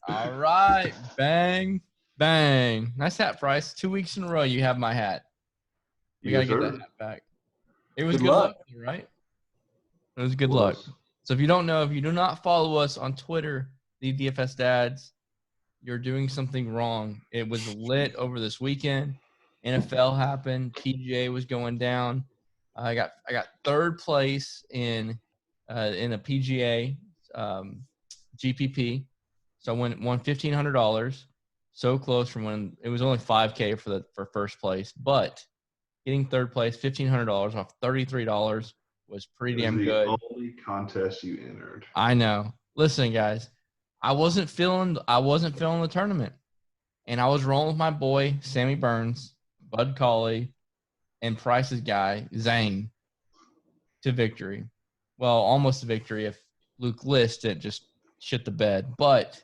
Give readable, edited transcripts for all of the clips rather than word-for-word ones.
All right. Bang, bang. Nice hat, Price. 2 weeks in a row you have my hat. We got to Yes, get that sir. hat back. It was Good good luck, luck. right? It was good luck. Was. So if you don't know, if you do not follow us on Twitter, the DFS Dads, you're doing something wrong. It was lit over this weekend. NFL happened. PGA was going down. I got third place in a PGA GPP. So I won $1,500. So close from when it was only $5K for first place, but getting third place, $1,500 off $33 was pretty damn good. The only contest you entered. I know. Listen, guys, I wasn't feeling the tournament, and I was rolling with my boy Sammy Burns, Bud Cauley, and Price's guy Zane to victory. Well, almost to victory if Luke List didn't just shit the bed. But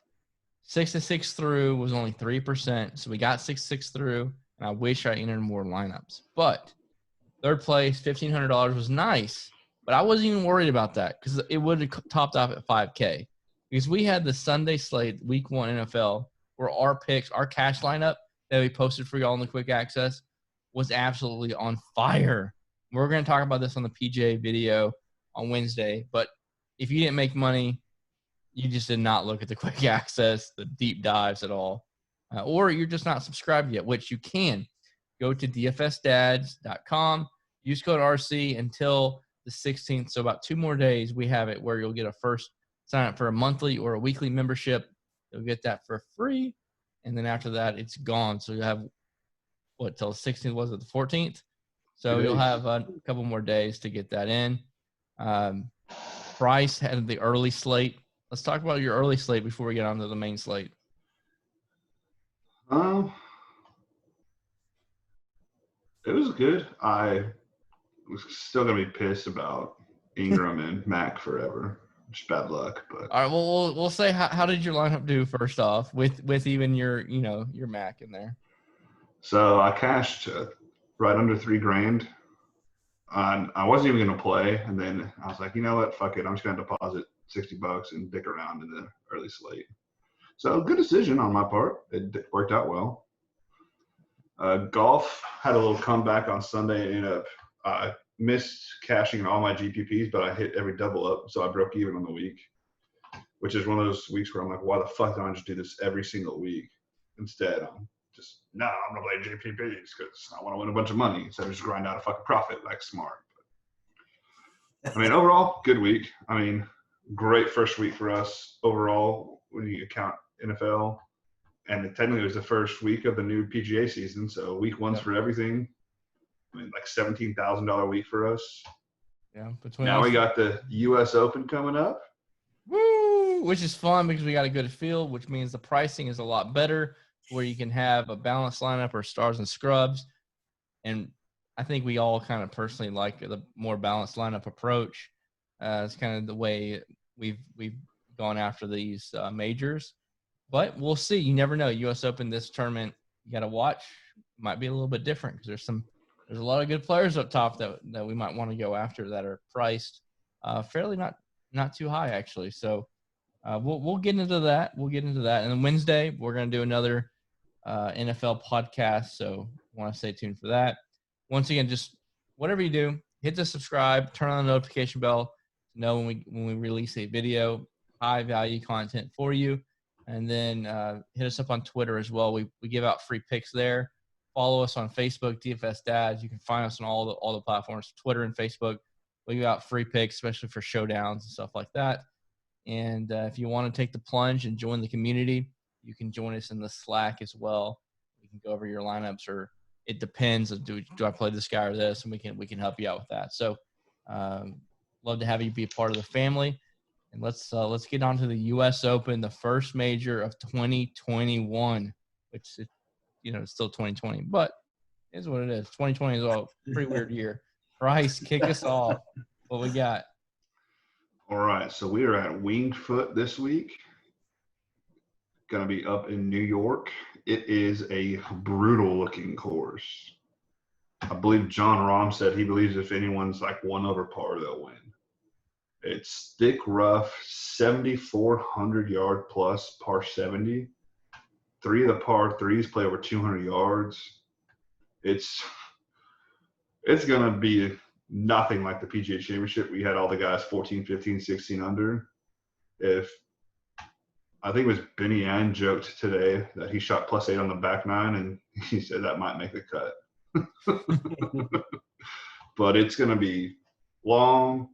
6-6 through was only 3%, so we got 6-6 through, and I wish I entered more lineups. But third place, $1,500 was nice. But I wasn't even worried about that because it would have topped off at 5K. Because we had the Sunday slate, week 1 NFL, where our picks, our cash lineup that we posted for y'all in the quick access was absolutely on fire. We're going to talk about this on the PGA video on Wednesday. But if you didn't make money, you just did not look at the quick access, the deep dives at all. Or you're just not subscribed yet, which you can. Go to dfsdads.com. Use code RC until the 16th. So about 2 more days, we have it where you'll get a first sign up for a monthly or a weekly membership. You'll get that for free. And then after that, it's gone. So you'll have, till the 16th? Was it the 14th? So you'll have a couple more days to get that in. Price had the early slate. Let's talk about your early slate before we get on to the main slate. It was good. I was still gonna be pissed about Ingram and Mac forever. Just bad luck, but all right. Well, we'll say how did your lineup do first off with even your Mac in there. So I cashed right under $3,000. I wasn't even gonna play, and then I was like, you know what, fuck it, I'm just gonna deposit $60 and dick around in the early slate. So good decision on my part. It worked out well. Golf had a little comeback on Sunday and ended up missed cashing in all my GPPs, but I hit every double up, so I broke even on the week, which is one of those weeks where I'm like, why the fuck don't I just do this every single week? Instead, I'm going to play GPPs because I want to win a bunch of money instead of just grind out a fucking profit like smart. But, I mean, overall, good week. I mean, great first week for us overall when you count NFL. And technically it was the first week of the new PGA season, so week 1's for everything. I mean, like $17,000 week for us. Yeah. Now we got the U.S. Open coming up. Woo! Which is fun because we got a good field, which means the pricing is a lot better, where you can have a balanced lineup or stars and scrubs. And I think we all kind of personally like the more balanced lineup approach. It's kind of the way we've gone after these majors. But we'll see. You never know. U.S. Open, this tournament, you got to watch. Might be a little bit different because there's a lot of good players up top that we might want to go after that are priced fairly not too high actually. So we'll get into that. And then Wednesday we're gonna do another NFL podcast. So want to stay tuned for that. Once again, just whatever you do, hit the subscribe, turn on the notification bell to know when we release a video, high value content for you. And then hit us up on Twitter as well. We give out free picks there. Follow us on Facebook, DFS Dads. You can find us on all the platforms, Twitter and Facebook. We give out free picks, especially for showdowns and stuff like that. And if you want to take the plunge and join the community, you can join us in the Slack as well. We can go over your lineups, or it depends. Do I play this guy or this? And we can help you out with that. So love to have you be a part of the family. And let's get on to the U.S. Open, the first major of 2021, which it's still 2020, but it is what it is. 2020 is a pretty weird year. Price, kick us off. What we got? All right, so we are at Winged Foot this week. Going to be up in New York. It is a brutal-looking course. I believe John Rahm said he believes if anyone's like 1 over par, they'll win. It's thick, rough, 7,400 yard plus par 70. 3 of the par threes play over 200 yards. It's going to be nothing like the PGA Championship. We had all the guys 14, 15, 16 under. If I think it was Benny Ann joked today that he shot +8 on the back nine, and he said that might make the cut. But it's going to be long.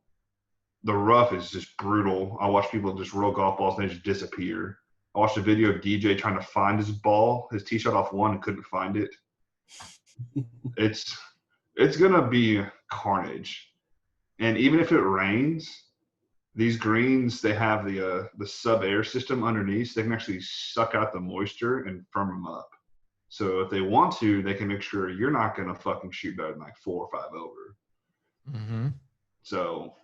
The rough is just brutal. I watch people just roll golf balls and they just disappear. I watched a video of DJ trying to find his ball, his tee shot off one, and couldn't find it. It's going to be carnage. And even if it rains, these greens, they have the sub-air system underneath, so they can actually suck out the moisture and firm them up. So if they want to, they can make sure you're not going to fucking shoot better than like 4 or 5 over. Mm-hmm. So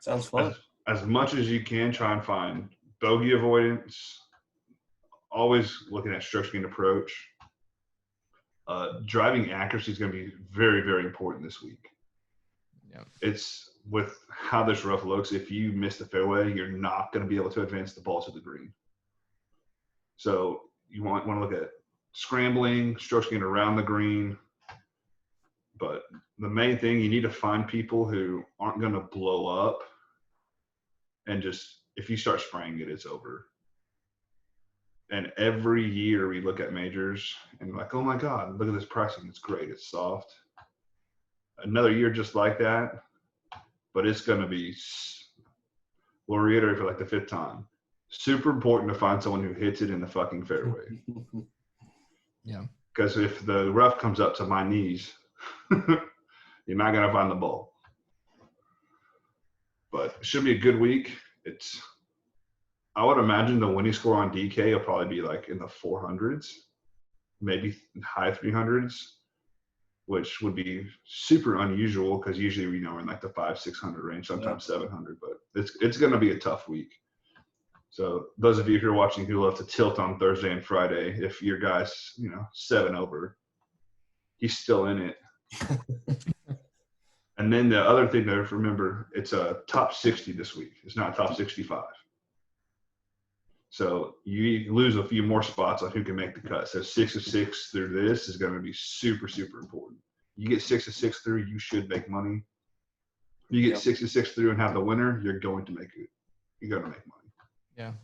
sounds fun. As much as you can, try and find bogey avoidance. Always looking at stroke gain approach. Driving accuracy is going to be very, very important this week. Yeah. It's with how this rough looks. If you miss the fairway, you're not going to be able to advance the ball to the green. So you want to look at scrambling, stroke gain around the green. But the main thing, you need to find people who aren't going to blow up. And just, if you start spraying it, it's over. And every year we look at majors and we're like, oh my God, look at this pricing. It's great. It's soft. Another year just like that. But it's going to be, we'll reiterate for like the 5th time, super important to find someone who hits it in the fucking fairway. Yeah. Because if the rough comes up to my knees, you're not going to find the ball. But it should be a good week. I would imagine the winning score on DK will probably be like in the 400s, maybe high 300s, which would be super unusual because usually we're in like the 500-600 range, sometimes 700. But it's going to be a tough week. So those of you who are watching who love to tilt on Thursday and Friday, if your guy's 7 over, he's still in it. And then the other thing to remember, it's a top 60 this week. It's not top 65. So you lose a few more spots on who can make the cut. So 6 of 6 through this is going to be super, super important. You get 6 of 6 through, you should make money. You get 6 of 6 through and have the winner, you're going to make it. You're going to make money. Yeah.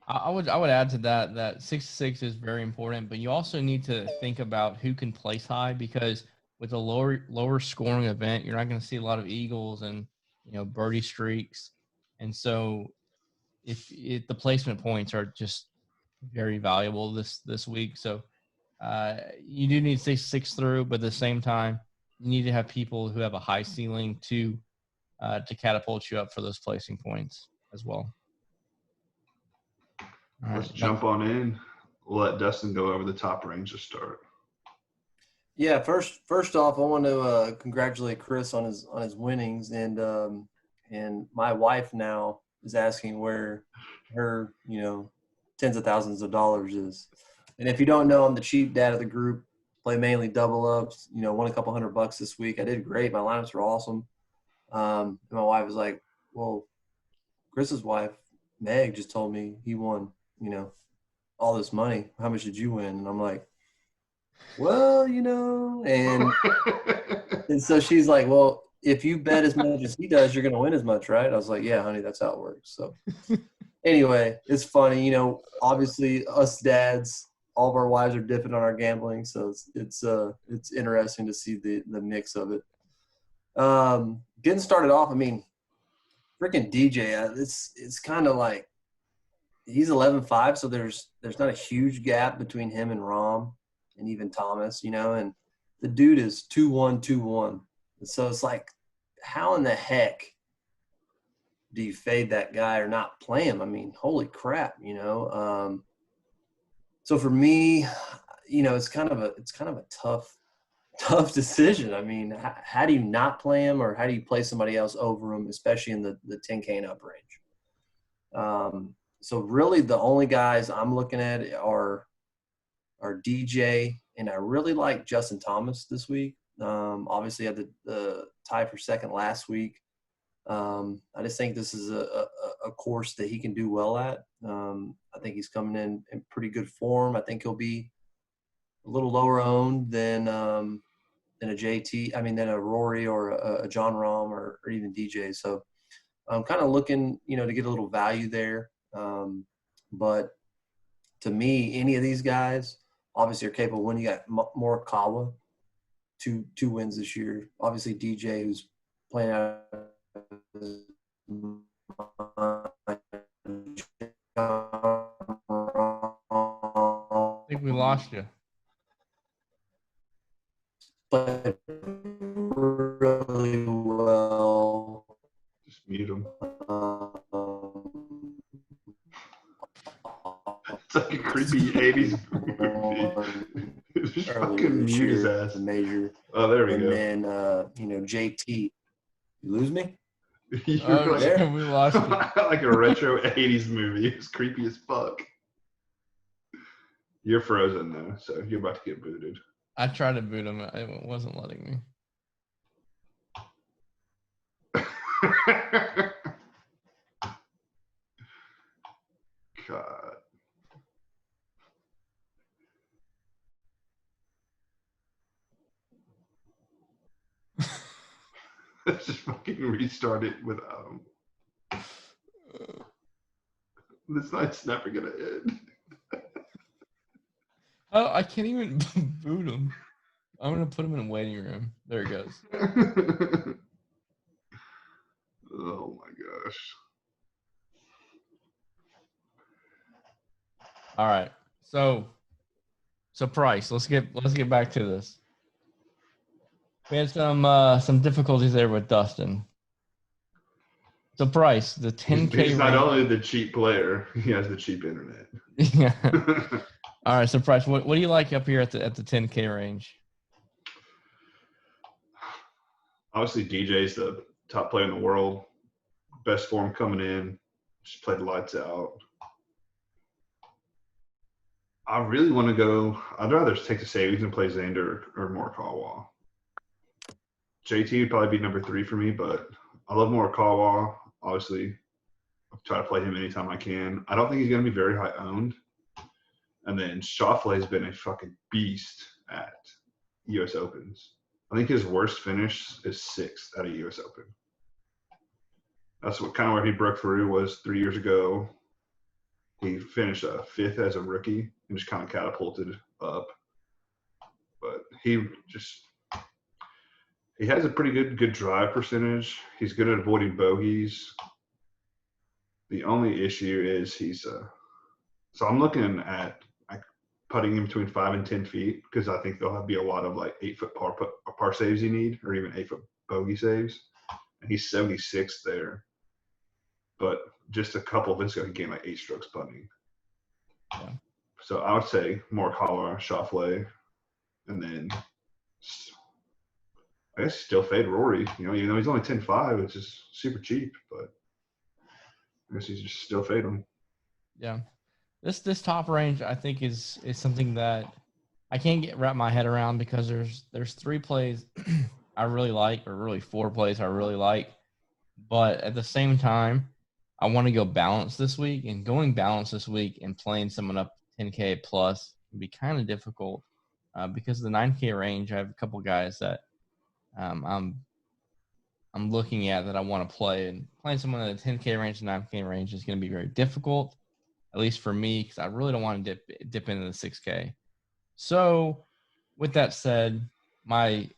I would add to that 6 of 6 is very important, but you also need to think about who can place high, because with a lower scoring event, you're not going to see a lot of eagles and birdie streaks, and so if the placement points are just very valuable this week. So you do need to stay 6 through, but at the same time, you need to have people who have a high ceiling to catapult you up for those placing points as well. Let's jump on in. We'll let Dustin go over the top range to start. Yeah, first off, I want to congratulate Chris on his winnings, and my wife now is asking where her tens of thousands of dollars is. And if you don't know, I'm the cheap dad of the group. Play mainly double ups. Won a couple $100 this week. I did great. My lineups were awesome. And my wife was like, "Well, Chris's wife, Meg, just told me he won, all this money. How much did you win?" And I'm like, "Well, and so she's like, "Well, if you bet as much as he does, you're going to win as much, right?" I was like, "Yeah, honey, that's how it works." So anyway, it's funny, obviously us dads, all of our wives are dipping on our gambling. So it's interesting to see the mix of it. Getting started off, freaking DJ, it's kind of like he's 11-5. So there's not a huge gap between him and Rahm and even Thomas, and the dude is 2-1, 2-1. So it's like, how in the heck do you fade that guy or not play him? Holy crap, So for me, it's kind of a tough decision. How do you not play him, or how do you play somebody else over him, especially in the 10K and up range? So really the only guys I'm looking at are DJ, and I really like Justin Thomas this week. Obviously had the tie for second last week. I just think this is a course that he can do well at. I think he's coming in pretty good form. I think he'll be a little lower owned than a JT. I mean, than a Rory or a John Rahm or even DJ. So I'm kind of looking, to get a little value there. But to me, any of these guys obviously are capable. When you got Morikawa, two wins this year. Obviously DJ, who's playing out of his I think we lost you. Played really well. Just mute him. It's like a creepy 80s movie. Just fucking mute his ass. The major. Oh, there we and go. And then, JT. You lose me? You're like, there? We lost you. like a retro 80s movie. It's creepy as fuck. You're frozen, though, so you're about to get booted. I tried to boot him. It wasn't letting me. God. Let's just fucking restart it without him. This night's never gonna end. Oh, I can't even boot him. I'm gonna put him in a waiting room. There he goes. Oh my gosh. All right. So Price, let's get back to this. We had some difficulties there with Dustin. So Price, the 10K. He's not only the cheap player, he has the cheap internet. Yeah. All right. So Price, what do you like up here at the 10K range? Obviously, DJ's the top player in the world. Best form coming in. Just played lights out. I really want to go. I'd rather take the savings and play Xander or Morikawa. JT would probably be number 3 for me, but I love Morikawa. Obviously, I'll try to play him anytime I can. I don't think he's going to be very high owned. And then Schauffele has been a fucking beast at U.S. Opens. I think his worst finish is 6th at a U.S. Open. That's what kind of where he broke through was 3 years ago. He finished 5th as a rookie and just kind of catapulted up. But he has a pretty good drive percentage. He's good at avoiding bogeys. The only issue is so I'm looking at putting him between 5 and 10 feet because I think there'll be a lot of like 8-foot par saves you need or even 8-foot bogey saves. And he's 76th there. But just a couple of weeks ago, he gained like 8 strokes putting. Yeah. So I would say Morikawa, Schauffele, and then I guess still fade Rory. Even though he's only 10.5, which is super cheap, but I guess he's just still fade him. Yeah. This top range I think is something that I can't wrap my head around because there's 3 plays I really like, or really 4 plays I really like, but at the same time I want to go balance this week, and going balance this week and playing someone up 10K plus can be kind of difficult because of the 9K range. I have a couple guys that I'm looking at that I want to play, and playing someone in the 10K range and 9K range is going to be very difficult, at least for me, because I really don't want to dip into the 6K. So with that said, my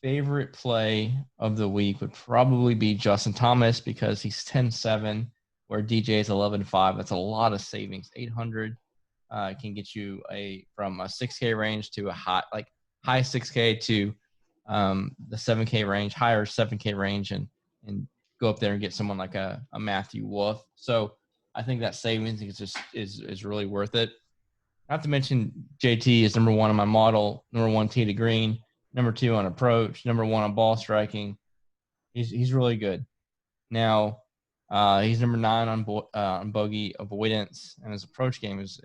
favorite play of the week would probably be Justin Thomas because he's 10-7, where DJ is 11-5. That's a lot of savings. 800 can get you from a 6K range to a high 6K to the 7K range, higher 7K range, and go up there and get someone like a Matthew Wolff. So I think that savings is really worth it. Not to mention JT is number 1 on my model, number 1 tee to green, number 2 on approach, number 1 on ball striking. He's really good. Now he's number 9 on bogey avoidance, and his approach game is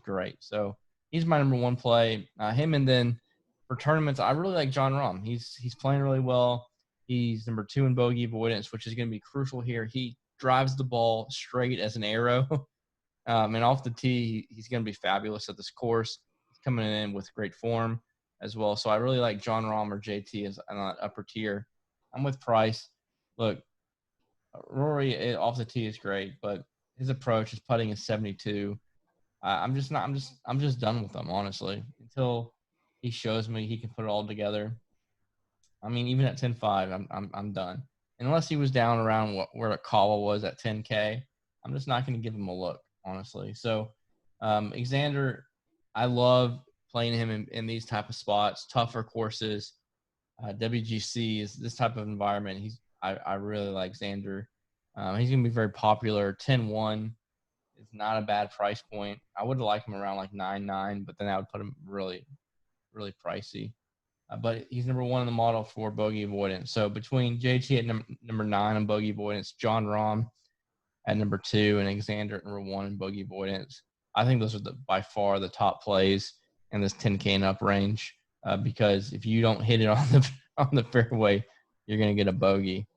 great. So he's my number 1 play. Him, and then for tournaments, I really like John Rahm. He's playing really well. He's number 2 in bogey avoidance, which is going to be crucial here. He drives the ball straight as an arrow. And off the tee, he's going to be fabulous at this course. He's coming in with great form as well. So I really like John Rahm or JT as an upper tier. I'm with Price. Look, Rory off the tee is great, but his approach, his putting is 72. I'm just done with him, honestly, until he shows me he can put it all together. I mean, even at 10.5, I'm done. Unless he was down around where Kawa was at 10K, I'm just not going to give him a look, honestly. So, Xander, I love playing him in these type of spots, tougher courses. WGC is this type of environment. I really like Xander. He's going to be very popular. 10-1 is not a bad price point. I would like him around like 9.9, but then I would put him really, really pricey. But he's number 1 in the model for bogey avoidance. So between JT at number 9 in bogey avoidance, John Rahm at number 2, and Xander at number 1 in bogey avoidance, I think those are by far the top plays in this 10K and up range. Because if you don't hit it on the fairway, you're going to get a bogey.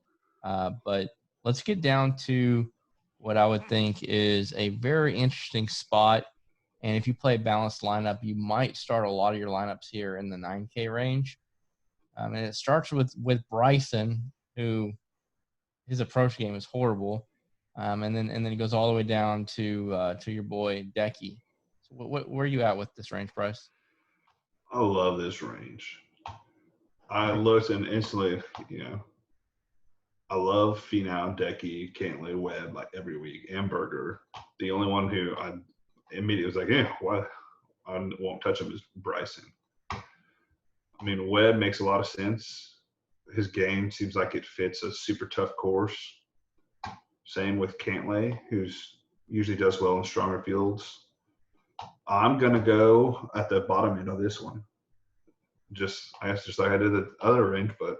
But let's get down to what I would think is a very interesting spot. And if you play a balanced lineup, you might start a lot of your lineups here in the 9K range. And it starts with Bryson, who his approach game is horrible. And then it goes all the way down to your boy Decky. So where are you at with this range, Bryce? I love this range. I looked and instantly, I love Finau, Decky, Cantlay, Webb like every week, and Berger. The only one who I immediately was like, why I won't touch him is Bryson. I mean, Webb makes a lot of sense. His game seems like it fits a super tough course. Same with Cantlay, who's usually does well in stronger fields. I'm gonna go at the bottom end of this one. I guess just like I did the other range, but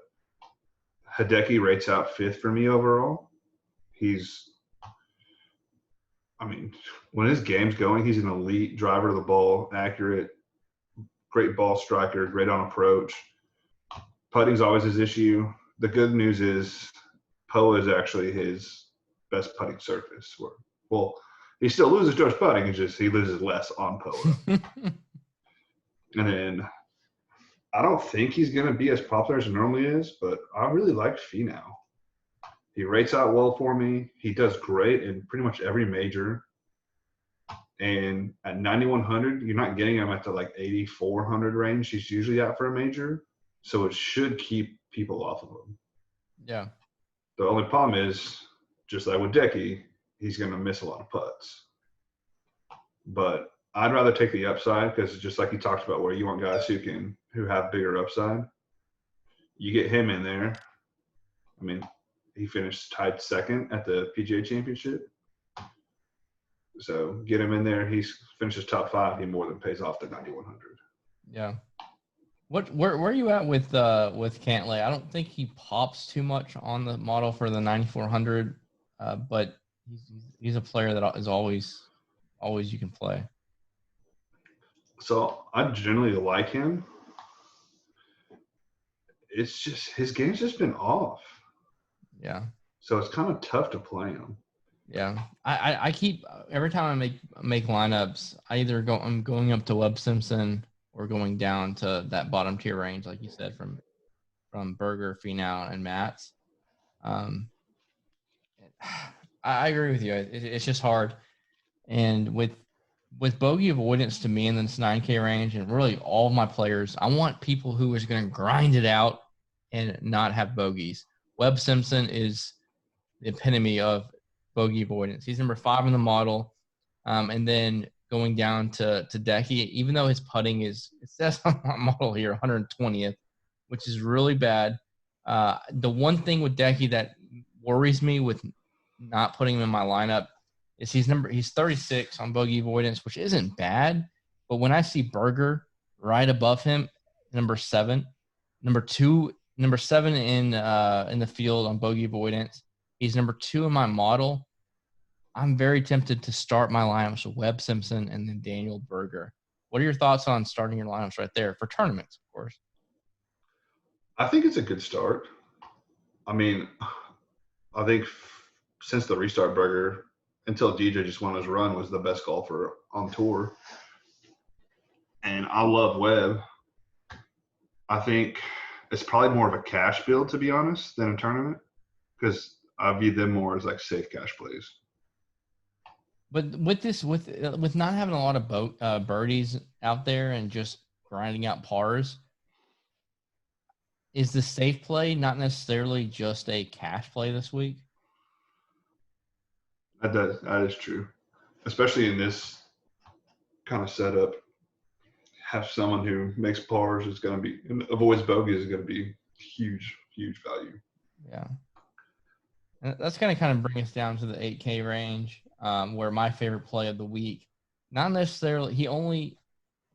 Hideki rates out 5th for me overall. When his game's going, he's an elite driver of the ball, accurate, great ball striker, great on approach. Putting's always his issue. The good news is POA is actually his best putting surface. He still loses to his putting, it's just he loses less on POA. And then I don't think he's going to be as popular as he normally is, but I really like Finau. He rates out well for me. He does great in pretty much every major. And at 9,100, you're not getting him at the like 8,400 range he's usually at for a major. So it should keep people off of him. Yeah. The only problem is, just like with Decky, he's going to miss a lot of putts. But I'd rather take the upside because just like you talked about where you want guys who have bigger upside. You get him in there. I mean, he finished tied 2nd at the PGA Championship. So get him in there. He finishes top 5. He more than pays off the 9,100. Yeah. Where are you at with Cantlay? I don't think he pops too much on the model for the 9,400, but he's a player that is always you can play. So I generally like him. It's just his game's just been off. Yeah. So it's kind of tough to play him. Yeah. I keep every time I make lineups, I'm going up to Webb Simpson or going down to that bottom tier range, like you said, from Berger, Finau, and Matz. I agree with you. It's just hard. And with bogey avoidance to me in this 9K range, and really all of my players, I want people who is going to grind it out and not have bogeys. Webb Simpson is the epitome of bogey avoidance. He's number 5 in the model. And then going down to Decky, even though his putting it says on my model here 120th, which is really bad. The one thing with Decky that worries me with not putting him in my lineup is he's 36 on bogey avoidance, which isn't bad. But when I see Berger right above him, number 7 in the field on bogey avoidance, he's number 2 in my model. I'm very tempted to start my lineups with Webb Simpson and then Daniel Berger. What are your thoughts on starting your lineups right there for tournaments, of course? I think it's a good start. I mean, I think since the restart burger, until DJ just won his run, was the best golfer on tour. And I love Webb. I think it's probably more of a cash build, to be honest, than a tournament, because I view them more as like safe cash plays. But with not having a lot of birdies out there and just grinding out pars, is the safe play not necessarily just a cash play this week? That is true, especially in this kind of setup. Have someone who makes pars is going to be and avoids bogeys is going to be huge value. Yeah, and that's going to kind of bring us down to the 8K range, where my favorite play of the week, not necessarily, he only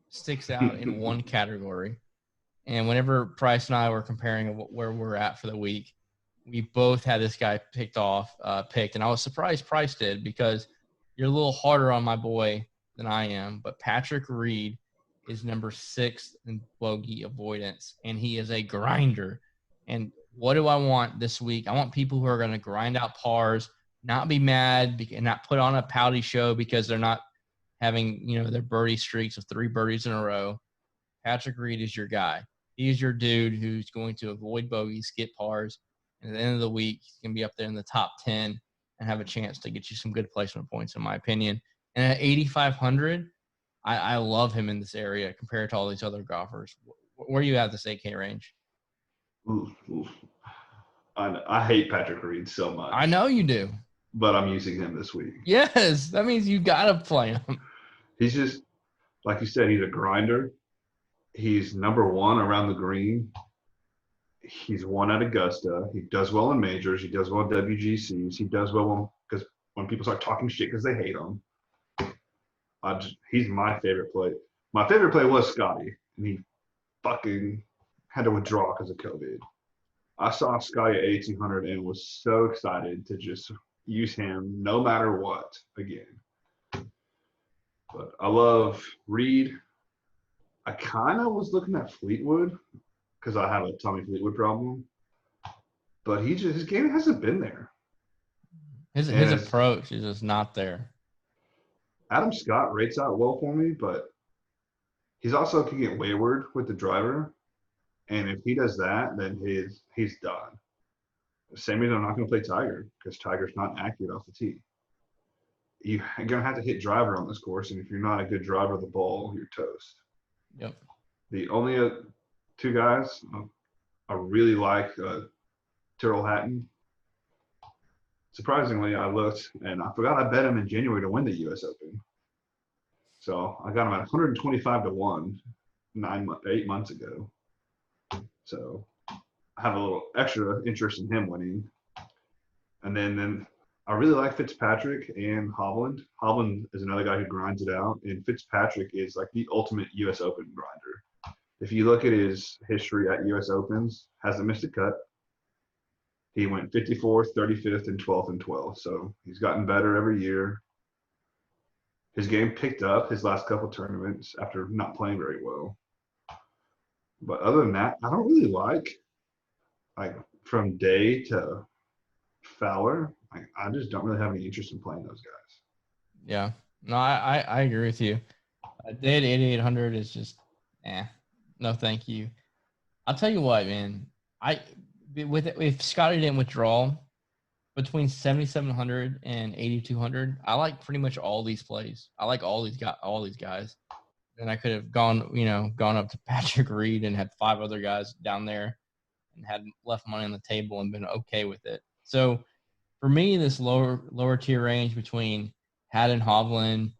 sticks out in one category. And whenever Price and I were comparing where we're at for the week, we both had this guy picked. And I was surprised Price did, because you're a little harder on my boy than I am. But Patrick Reed is number 6 in bogey avoidance, and he is a grinder. And what do I want this week? I want people who are going to grind out pars, not be mad, and not put on a pouty show because they're not having, their birdie streaks of 3 birdies in a row. Patrick Reed is your guy. He is your dude who's going to avoid bogeys, get pars, and at the end of the week, he's going to be up there in the top 10 and have a chance to get you some good placement points, in my opinion. And at 8,500, I love him in this area compared to all these other golfers. Where are you at this 8K range? Ooh. I hate Patrick Reed so much. I know you do. But I'm using him this week. Yes, that means you got to play him. He's just, like you said, he's a grinder. He's number 1 around the green. He's won at Augusta. He does well in majors. He does well in WGCs. He does well when people start talking shit because they hate him. He's my favorite play. My favorite play was Scotty, and he fucking had to withdraw because of COVID. I saw Scotty at 1,800 and was so excited to just use him no matter what again. But I love Reed. I kind of was looking at Fleetwood because I have a Tommy Fleetwood problem. But his game hasn't been there. His approach is just not there. Adam Scott rates out well for me, but he's also can get wayward with the driver. And if he does that, then he's done. The same reason I'm not going to play Tiger, because Tiger's not accurate off the tee. You're going to have to hit driver on this course, and if you're not a good driver of the ball, you're toast. Yep. The only 2 guys I really like, Tyrrell Hatton. Surprisingly, I looked, and I forgot I bet him in January to win the U.S. Open. So I got him at 125 to 1 8 months ago. So I have a little extra interest in him winning. And then I really like Fitzpatrick and Hovland. Hovland is another guy who grinds it out, and Fitzpatrick is like the ultimate U.S. Open grinder. If you look at his history at U.S. Opens, hasn't missed a cut. He went 54th, 35th, and 12th and 12th. So he's gotten better every year. His game picked up his last couple tournaments after not playing very well. But other than that, I don't really like from Day to Fowler. I just don't really have any interest in playing those guys. Yeah. No, I agree with you. Day at 8,800 is just, no thank you. I'll tell you what, man. If Scotty didn't withdraw, between 7,700 and 8,200, I like pretty much all these plays. I like all these guys. And I could have gone up to Patrick Reed and had 5 other guys down there and had left money on the table and been okay with it. So for me, this lower tier range between Haddon, Hovland,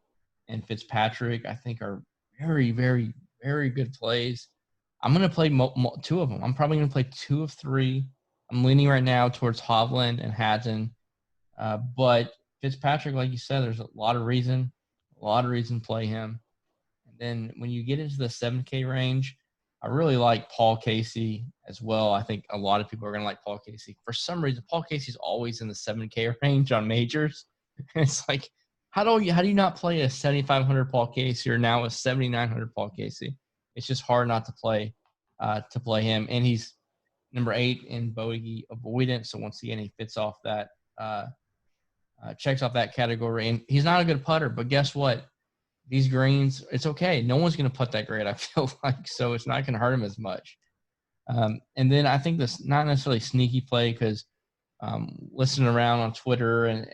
and Fitzpatrick, I think are very, very, very good plays. I'm going to play 2 of them. I'm probably going to play 2 of 3. I'm leaning right now towards Hovland and Haddon. But Fitzpatrick, like you said, there's a lot of reason to play him. And then when you get into the 7K range, I really like Paul Casey as well. I think a lot of people are going to like Paul Casey. For some reason, Paul Casey's always in the 7K range on majors. It's like, how do you not play a 7,500 Paul Casey or now a 7,900 Paul Casey? It's just hard not to play him. And he's number 8 in bogey avoidance. So once again, he fits off that, checks off that category. And he's not a good putter, but guess what? These greens, it's okay. No one's going to putt that great, I feel like. So it's not going to hurt him as much. And then I think this not necessarily sneaky play because listening around on Twitter and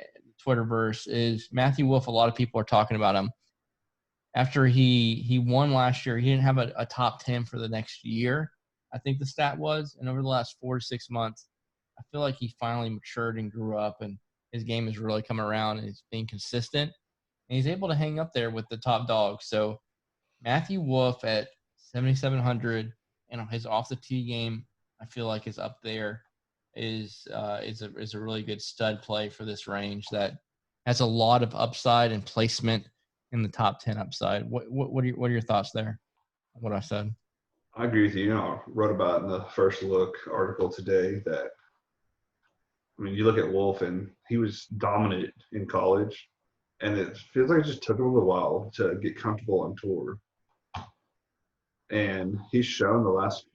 Twitterverse is Matthew Wolff. A lot of people are talking about him. After he won last year, he didn't have a top 10 for the next year, I think the stat was. And over the last 4 to 6 months, I feel like he finally matured and grew up, and his game has really come around, and he's being consistent. And he's able to hang up there with the top dogs. So Matthew Wolff at 7,700, and his off the tee game, I feel like is up there. Is a really good stud play for this range that has a lot of upside and placement in the top 10 upside. What are your thoughts there? What I said. I agree with you. You know, I wrote about in the First Look article today that, I mean, you look at Wolff and he was dominant in college, and it feels like it just took him a little while to get comfortable on tour. And he's shown the last,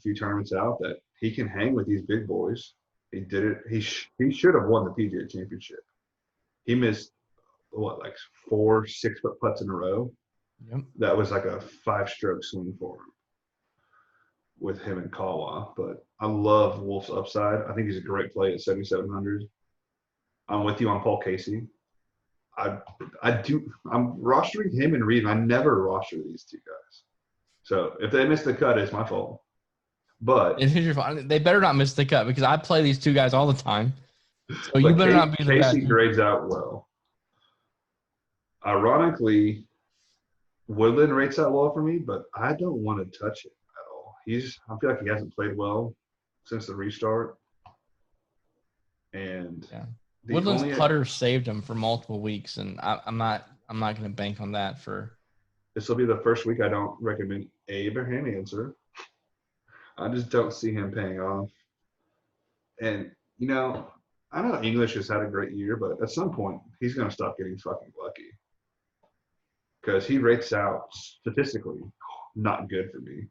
few tournaments out that he can hang with these big boys. He did it. He should have won the PGA Championship. He missed, 4 6-foot putts in a row. Yep. That was like a 5-stroke swing for him with him and Kawa. But I love Wolff's upside. I think he's a great play at 7,700. I'm with you on Paul Casey. I'm rostering him and Reed. I never roster these two guys. So if they miss the cut, it's my fault. But they better not miss the cut because I play these two guys all the time. So you better not be the Casey grades out well. Ironically, Woodland rates out well for me, but I don't want to touch it at all. I feel like he hasn't played well since the restart. And Woodland's putter saved him for multiple weeks, and I'm not going to bank on that for. This will be the first week I don't recommend Abraham Answer. I just don't see him paying off. And, I know English has had a great year, but at some point, he's going to stop getting fucking lucky. Because he rates out statistically not good for me.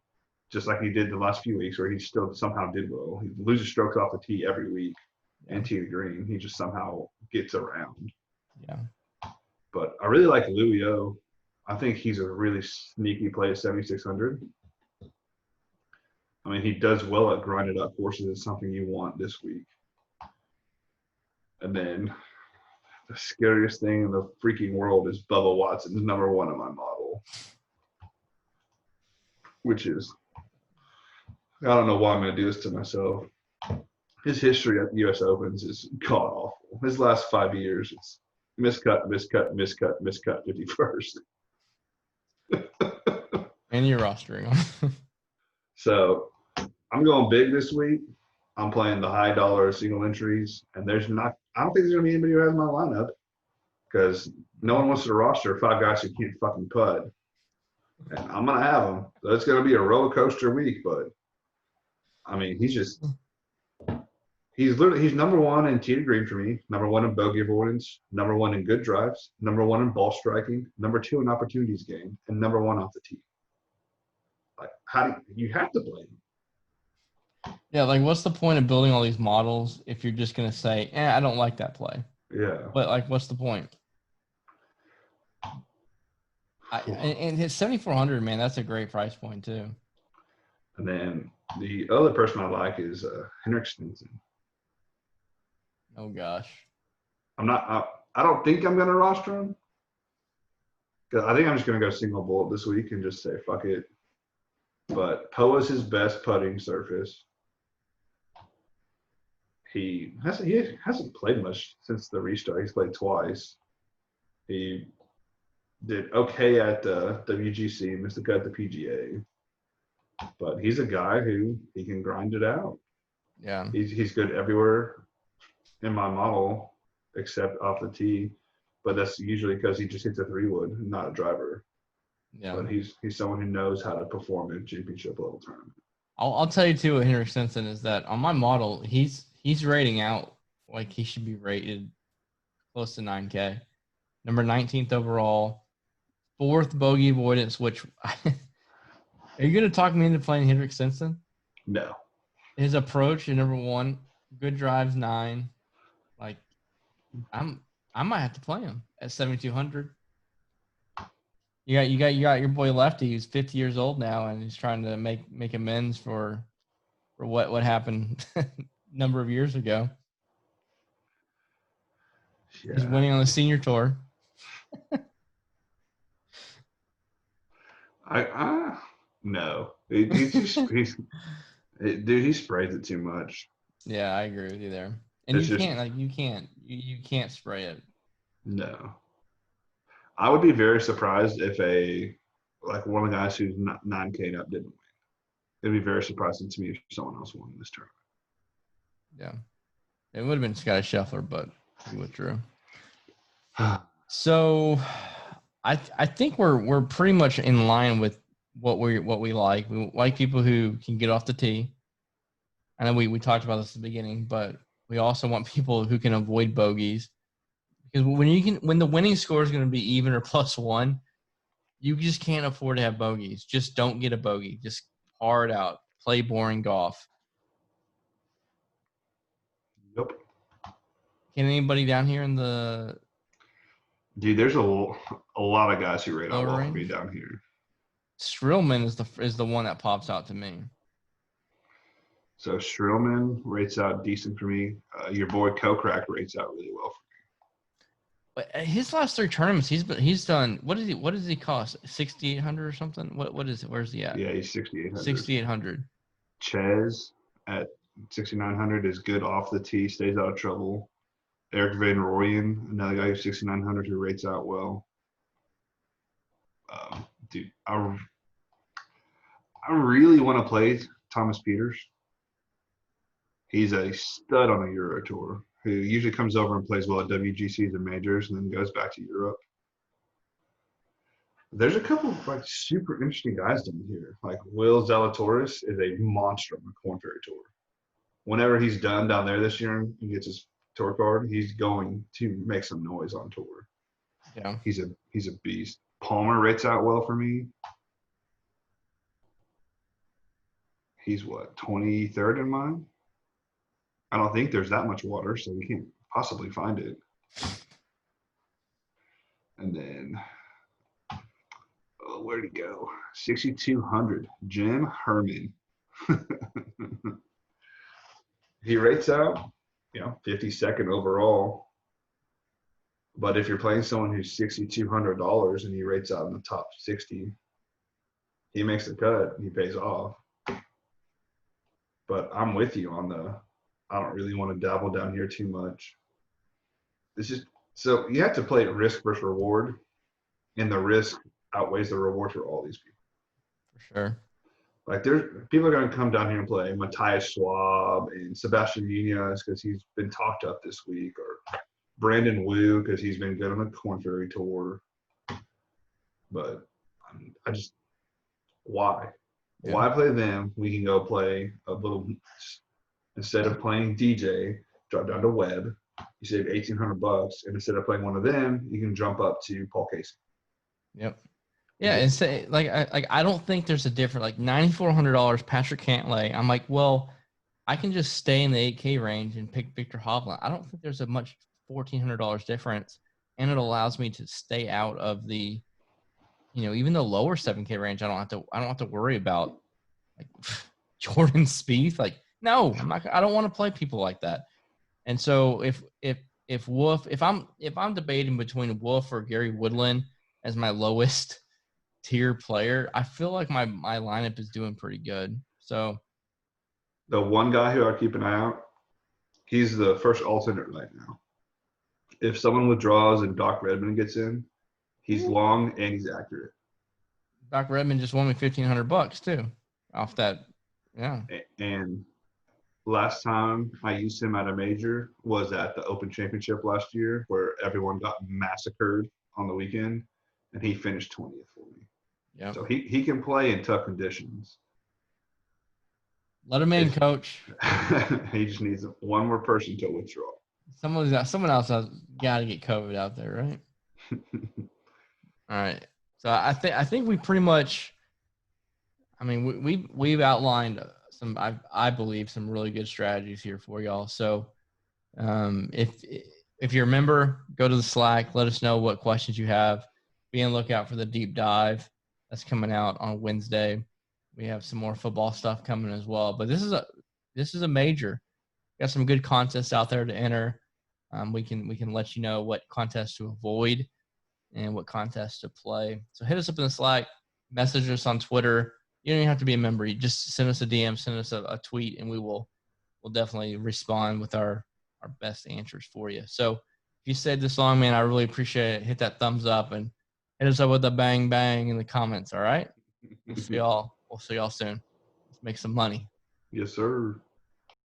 Just like he did the last few weeks where he still somehow did well. He loses strokes off the tee every week and tee to green. He just somehow gets around. Yeah. But I really like Louis O. I think he's a really sneaky play at 7,600. I mean, he does well at grinded up courses. It's something you want this week. And then the scariest thing in the freaking world is Bubba Watson's number 1 on my model. Which is, I don't know why I'm going to do this to myself. His history at the U.S. Opens is god-awful. His last 5 years, it's miscut, 51st. And you're rostering him. So I'm going big this week. I'm playing the high dollar single entries, and I don't think there's going to be anybody who has my lineup because no one wants to roster 5 guys who can't fucking putt. And I'm going to have them. So it's going to be a roller coaster week, but I mean, he's number 1 in tee to green for me, number 1 in bogey avoidance, number 1 in good drives, number 1 in ball striking, number 2 in opportunities gained, and number 1 off the tee. Like, you have to play him? Yeah, like what's the point of building all these models if you're just going to say, I don't like that play? Yeah. But, like, what's the point? And his 7,400, man, that's a great price point, too. And then the other person I like is Henrik Stenson. Oh, gosh. I don't think I'm going to roster him. Because I think I'm just going to go single bullet this week and just say, fuck it. But Poa is his best putting surface. He hasn't played much since the restart. He's played twice. He did okay at the WGC, missed the cut at the PGA. But he's a guy who he can grind it out. Yeah. He's good everywhere in my model except off the tee. But that's usually because he just hits a 3-wood, not a driver. Yeah. But he's someone who knows how to perform in a championship level tournament. I'll tell you too what Henrik Stenson is that on my model, he's rating out like he should be rated close to 9K. Number 19th overall, 4th bogey avoidance, which are you going to talk me into playing Henrik Stenson? No. his approach, number one, good drives 9. Like, I might have to play him at 7,200. You got your boy Lefty, who's 50 years old now, and he's trying to make amends for what happened a number of years ago. Yeah. He's winning on the senior tour. No. Dude, he sprays it too much. Yeah, I agree with you there. And It's you just- can't you can't spray it. No. I would be very surprised if one of the guys who's 9K and up didn't win. It'd be very surprising to me if someone else won this tournament. Yeah. It would have been Scotty Scheffler, but he withdrew. So I think we're pretty much in line with what we like. We like people who can get off the tee. I know we talked about this at the beginning, but we also want people who can avoid bogeys. Because when the winning score is going to be even or +1, you just can't afford to have bogeys. Just don't get a bogey. Just par it out. Play boring golf. Yep. Can anybody down here in the Dude, there's a lot of guys who rate out lower well for range? me down here. Strillman is the one that pops out to me. So Strillman rates out decent for me. Your boy Kokrak rates out really well for But his last 3 tournaments, he's done. What does he cost? 6,800 or something? What is it? Where's he at? me. Yeah, he's 6,800. 6,800. Ches at 6,900 is good off the tee, stays out of trouble. Eric Van Rooyen, another guy who's 6,900 who rates out well. Dude, I really want to play Thomas Peters. He's a stud on the Euro Tour who usually comes over and plays well at WGCs and majors and then goes back to Europe. There's a couple of super interesting guys down here. Like Will Zalatoris is a monster on the Corn Ferry Tour. Whenever he's done down there this year and gets his tour card, he's going to make some noise on tour. Yeah. He's a beast. Palmer rates out well for me. He's 23rd in mine? I don't think there's that much water, so we can't possibly find it. And then, where'd he go? 6,200. Jim Herman. He rates out, 52nd overall. But if you're playing someone who's $6,200 and he rates out in the top 60, he makes the cut. He pays off. But I'm with you on I don't really want to dabble down here too much. So you have to play risk versus reward, and the risk outweighs the reward for all these people. For sure. Like people are going to come down here and play Matthias Schwab and Sebastian Munoz because he's been talked up this week, or Brandon Wu because he's been good on the Corn Ferry Tour. But why? Yeah. Why play them? We can go play a little. Instead of playing DJ, drop down to Webb. You save $1,800, and instead of playing one of them, you can jump up to Paul Casey. Yep. Yeah, and say I don't think there's a difference. Like $9,400, Patrick Cantlay. I'm like, well, I can just stay in the 8K range and pick Victor Hovland. I don't think there's a much $1,400 difference, and it allows me to stay out of the, even the lower 7K range. I don't have to worry about like Jordan Spieth. Like, no, I don't want to play people like that. And so if Wolf, if I'm debating between Wolf or Gary Woodland as my lowest tier player, I feel like my lineup is doing pretty good. So the one guy who I keep an eye out, he's the first alternate right now. If someone withdraws and Doc Redmond gets in, he's long and he's accurate. Doc Redmond just won me $1,500 too off that. Yeah. And last time I used him at a major was at the Open Championship last year, where everyone got massacred on the weekend, and he finished 20th for me. Yeah. So he can play in tough conditions. Let him in, coach. He just needs one more person to withdraw. Someone else has got to get COVID out there, right? All right. So I think we pretty much. I mean, we've outlined I believe some really good strategies here for y'all. So if you're a member, go to the Slack. Let us know what questions you have. Be on the lookout for the deep dive that's coming out on Wednesday. We have some more football stuff coming as well. But this is a major. Got some good contests out there to enter. We can let you know what contests to avoid and what contests to play. So hit us up in the Slack, message us on Twitter. You don't even have to be a member. You just send us a DM, send us a tweet, and we'll definitely respond with our best answers for you. So if you stayed this long, man, I really appreciate it. Hit that thumbs up and hit us up with a bang bang in the comments. All right. We'll see y'all soon. Let's make some money. Yes, sir.